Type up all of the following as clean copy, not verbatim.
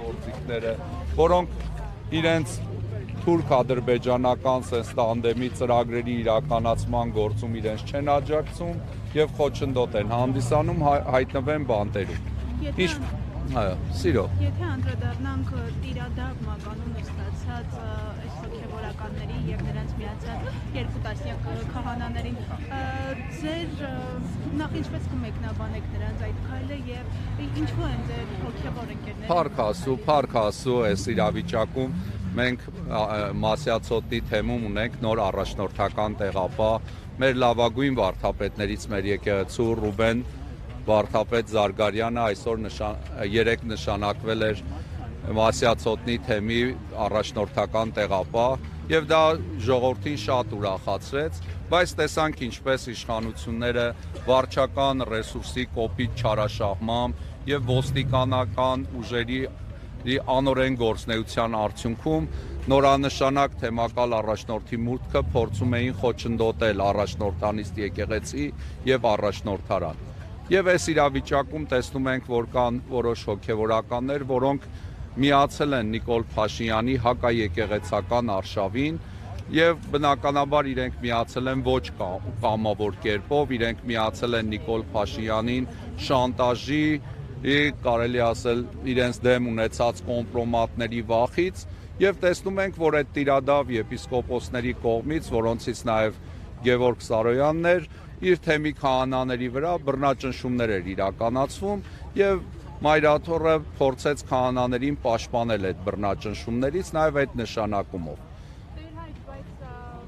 գործիքները, որոնք իրենց թուրք-ադրբեջանական sense տանդեմի ծրագրերի իրականացման գործում իրենց չեն աջակցում եւ խոչընդոտ են հանդիսանում հայտնվեն բանտերում։ Սիրո։ Եթե անդրադառնանք տիրադավ մականուն ստացած այս հոգևորականների եւ նրանց միացած երկու տասնյակ քահանաներին, ձեր նախ ինչպես կմեկնաբանեք նրանց այդ քայլը եւ ինչու են ձեր հոգևոր ընկերները։ Փառք Աստծո, այս իրավիճակում մենք Մասյացոտնի թեմում ունենք նոր առաջնորդական տեղապահ, մեր լավագույն վարդապետներից մեր եկեղեցու Ռուբեն Վարդապետ Զարգարյանը այսօր երեկ նշանակվել էր Մասյացոտնի թեմի առաջնորդական տեղապահ եւ դա ժողովրդին շատ ուրախացրեց, բայց տեսանք ինչպես իշխանությունները վարչական ռեսուրսի կոպիտ չարաշահմամբ եւ ոստիկանական ուժերի անօրեն գործնեության արդյունքում նորանշանակ թեմակալ առաջնորդի մուտքը փորձում էին խոչընդոտել առաջնորդանիստ եկեղեցի եւ առաջնորդարան։ Եվ այս իրավիճակում տեսնում ենք, որ կան որոշ հոգևորականներ, որոնք միացել են Նիկոլ Փաշինյանի հակաեկեղեցական արշավին եւ բնականաբար իրենք միացել են ոչ կամավոր կերպով, իրենք միացել են Նիկոլ Փաշինյանին շանտաժի, կարելի ասել իրենց դեմ ունեցած կոմպրոմատների վախից եւ տեսնում ենք, որ այդ տիրադավ եպիսկոպոսների կողմից, որոնցից նաեւ Գևորգ Սարոյանն էր, իր թեմի քահանաների վրա բռնաճնշումներ էր իրականացվում եւ Մայրաթորը փորձեց քահանաներին պաշտպանել այդ բռնաճնշումներից նաեւ այդ նշանակումով։ Բայց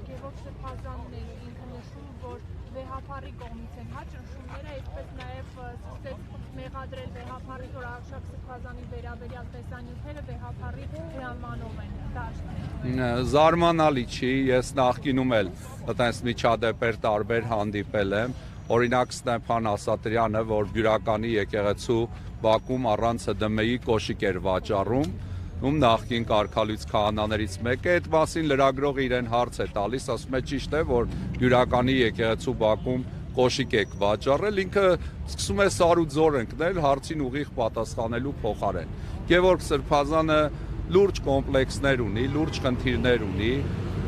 Գևորգ Սրբազանն է ինքը նշում, որ վեհապարի կողմից են ճնշումները, այսպես նաեւ սկսեց մեղադրել վեհապարի, որ Արշակ Սրբազանի վերաբերյալ տեսանյութերը վեհապարի հրամանով են դաշտել։ Զարմանալի չի, ես նախկինում էլ այդպես միջադեպեր տարբեր հանդիպել եմ, օրինակ Ստեփան Ասատրյանը, որ Բյուրականի եկեղեցու Բաքում առանց ՀԴՄ-ի կոշիկ էր վաճառում, ում նախկին կարգալույց քահանաներից մեկը այդ մասին լրագրողը իրեն հարց է տալիս, ասում է ճիշտ է, որ Բյուրականի եկեղեցու Բաքում կոշիկ եք վաճառել, ինքը սկսում է սարուձոր ընկնել հարցին ուղիղ պատասխանելու փոխարեն։ Գևորգ Սրբազանը լուրջ կոմպլեքսներ ունի, լուրջ խնդիրներ ունի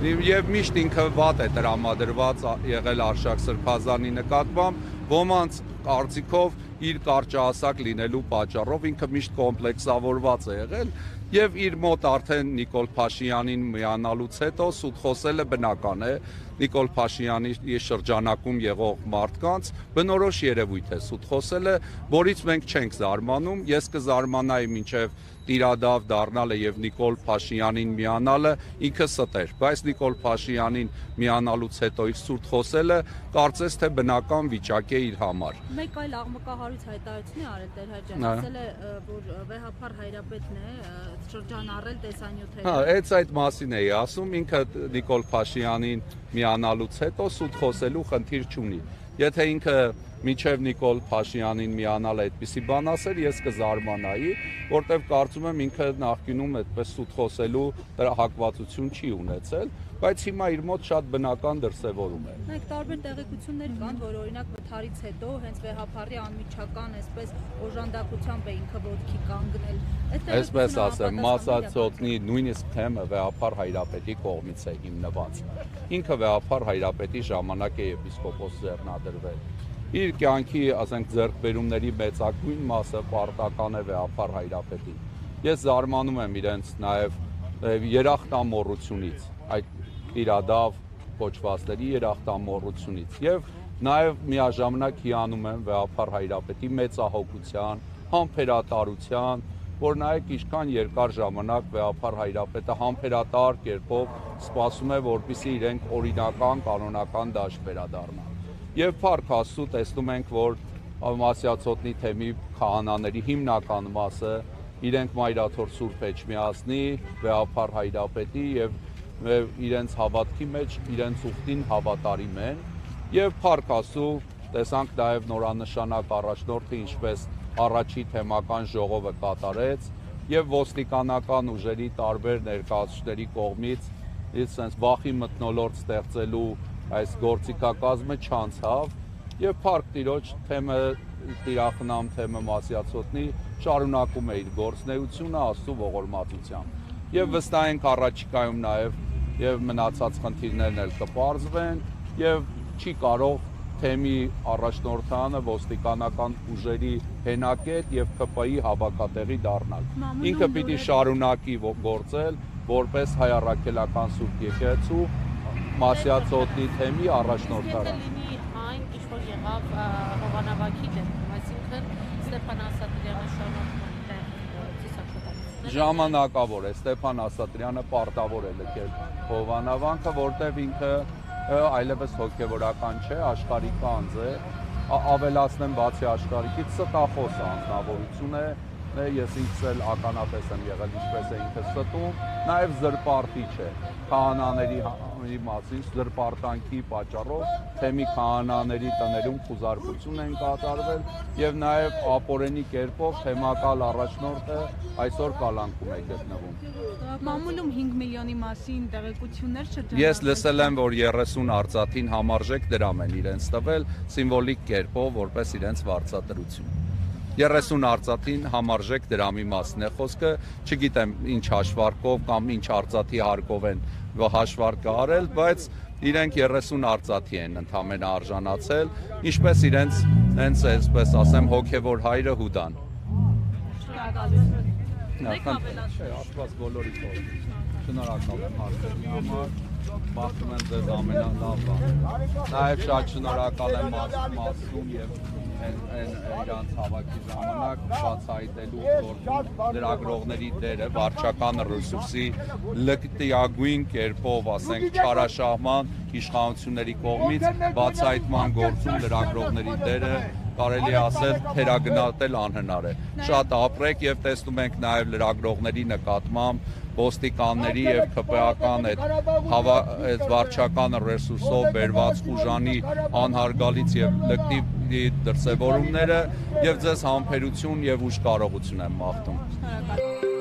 եւ միշտ ինքը վատ է տրամադրված եղել Արշակ Սրբազանի նկատմամբ, ոմանց կարծիքով իր կարճահասակ լինելու պատճառով ինքը միշտ կոմպլեքսավորված է եղել եւ իր մոտ արդեն Նիկոլ Փաշինյանին միանալուց հետո սուտ խոսելը բնական է, Նիկոլ Փաշինյանի շրջանակում եղող մարդկանց բնորոշ երևույթ է սուտ խոսելը, որից մենք չենք զարմանում, ես կզարմանայի մինչեւ տիրադավ դառնալը եւ Նիկոլ Փաշինյանին միանալը ինքը ստեր, բայց Նիկոլ Փաշինյանին միանալուց հետո իր սուտ խոսելը կարծես թե բնական վիճակ է իր համար։ Մեկ այլ աղմկահարույց հայտարարություն է արել Տեր Հաջան, ասել է, որ վեհապար հայրապետն է շրջանառել տեսանյութերը։ Այդ մասին էի ասում, ինքը Նիկոլ Փաշինյանին միանալուց հետո սուտ խոսելու խնդիր չունի։ Եթե ինքը մինչև Նիկոլ Փաշինյանին միանալ այդպիսի բան ասեր, ես կզարմանայի, որտեվ կարծում եմ ինքը նախկինում այդպես սուտ խոսելու հակվածություն չի ունեցել, բայց հիմա իր մոտ շատ բնական դրսևորում է։ Մեկ տարբեր տեղեկություններ կան, որ օրինակ վթարից հետո հենց վեհապարի անմիջական այսպես օժանդակությամբ է ինքը ոտքի կանգնել։ Այսպես ասեմ, Մասյացոտնի նույնիսկ թեմը վեհապար հայրապետի կողմից է հիմնված։ Ինքը վեհապար հայրապետի ժամանակ է եպիսկոպոս ձեռնադրվել։ Իր կյանքի, ասենք, ձեռքբերումների մեծագույն մասը պարտական է վեհապար հայրապետին։ Ես զարմանում եմ իրենց նաև երախտամոռությունից, այդ իրադավ կոչվածների երախտամոռությունից եւ նաև միաժամանակ հիանում եմ վեհապար հայրապետի մեծահոգության, համբերատարության, որ նայեք ինչքան երկար ժամանակ վեհապար հայրապետը համբերատար կերպով սպասում է, որպեսզի իրենք օրինական կանոնական դաշտ վերադառնան։ Եվ փառք Աստծո տեսնում ենք, որ Մասյացոտնի թեմի քահանաների հիմնական մասը իրենք Մայրաթոր Սուրբ Էջմիածնի, վեհապար հայրապետի եւ իրենց հավատքի մեջ իրենց ուխտին հավատարիմ են եւ փառք Աստծո տեսանք նաեւ նորանշանակ առաջնորդը ինչպես առաջի թեմական ժողովը կատարեց եւ ոստիկանական ուժերի տարբեր ներկայացուցիչների կողմից իրենց վախի մթնոլորտ ստեղծելու այս գործիքակազմը չանցավ եւ փառք Տիրոջ թեմը տիրախնամ թեմը Մասյացոտնի շարունակում է իր գործնեությունը Աստծո ողորմածությամբ։ Եվ վստահ ենք առաջիկայում նաև եւ մնացած խնդիրներն էլ կպարզվեն եւ չի կարող թեմի առաջնորդանը ոստիկանական ուժերի հենակետ եւ ԿՊ-ի հավաքատեղի դառնալ։ Ինքը պիտի շարունակի գործել որպես հայ առաքելական սուրբ եկեղեցու Մասյացոտնի թեմի առաջնորդարան։ Լինի այն, ինչ որ եղավ Հովանավակի դեպքում, այսինքն Ստեփան Ասատրյանը շարունակում է ցիսակետանից։ Ժամանակավոր է Ստեփան Ասատրյանը պարտավոր է լքել Հովանավանքը, որտեղ ինքը այլևս հոգևորական չէ, աշխարհիկ անձ է, ավելացնեմ բացի աշխարհիկից ստախոս անձնավորություն է, ես ինքս էլ ականատես եմ եղել ինչպես է ինքը ստում, նաև զրպարտիչ է, քահանաների մասին զրպարտանքի պատճառով թեմի քահանաների տներում խուզարկություն են կատարվել եւ նաև ապօրենի կերպով թեմակալ առաջնորդը այսօր կալանքում է գտնվում։ Մամուլում 5 միլիոնի մասին տեղեկություններ շրջանառվել։ Ես լսել եմ, որ 30 արծաթին համարժեք դրամ են իրենց տվել սիմվոլիկ կերպով որպես իրենց վարձատրություն։ 30 արծաթին համարժեք դրամի մասն է խոսքը, չգիտեմ ինչ հաշվարկով կամ ինչ արծաթի հարկով են հաշվարկը արել, բայց իրենք 30 արծաթի են ընդամենը արժանացել, ինչպես իրենց հենց այսպես ասեմ հոգևոր հայրը Հուդան։ Աստված բոլորի կողմ։ Շնորհակալ եմ հարցերի համար, մաղթում եմ ձեզ ամենալավ բան։ Նաև շատ շնորհակալ եմ Մասում եւ իրանց հավաքի ժամանակ բացահայտելու գործում լրագրողների դերը վարչական ռեսուրսի լկտիագույն կերպով, ասենք, չարաշահման իշխանությունների կողմից բացահայտման գործում լրագրողների դերը կարելի է ասել թերագնահատել անհնար է։ Շատ ապրեք եւ տեսնում ենք նաեւ լրագրողների նկատմամբ ոստիկանների եւ ԿՊԱ-ական այդ վարչական ռեսուրսով բերված ուժանի անհարգալից եւ լկտի դրսևորումները եւ ձեզ համբերություն եւ ուժ կարողություն եմ մաղթում։